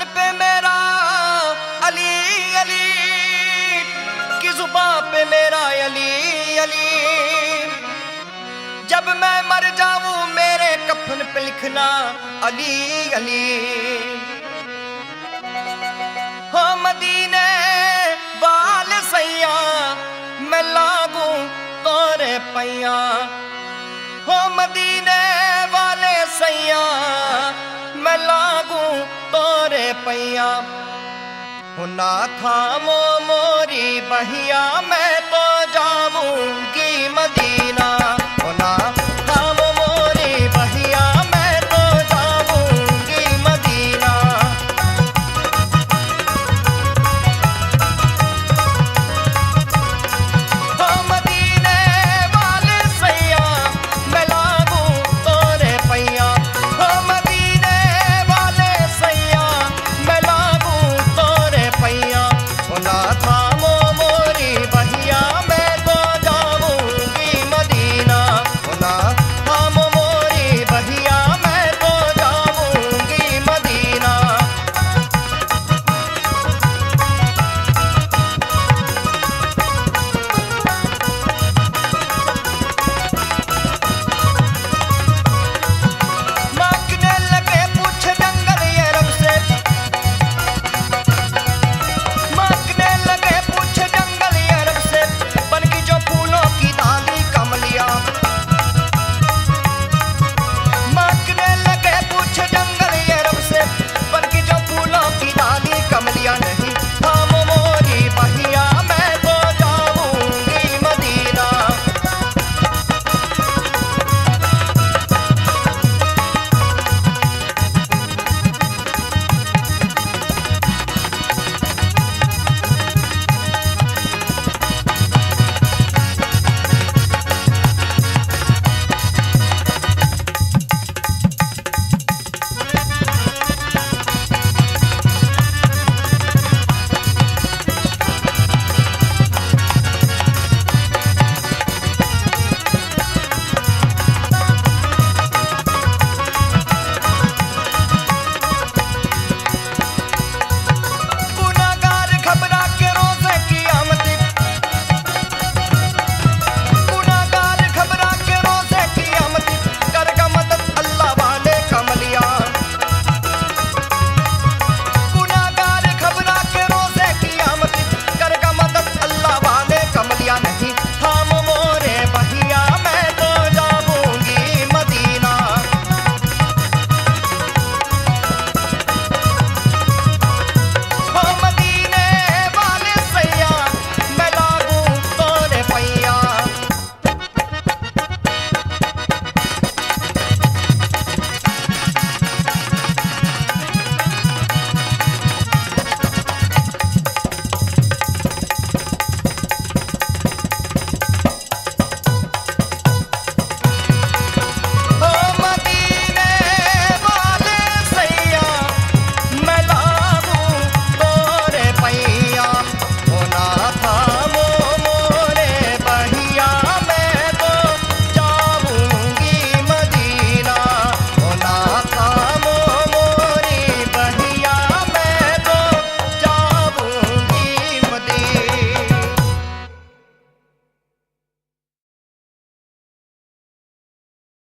जुबान पे मेरा अली अली की जुबान पे मेरा अली अली। जब मैं मर जाऊं मेरे कफन पे लिखना अली अली। हो मदीने वाल सैया मैं लागू तोरे पैया। हो मदीने वाले सैया मैं लागू तोरे पैया। हो ना थामो मोरी बहिया मैं तो जाऊं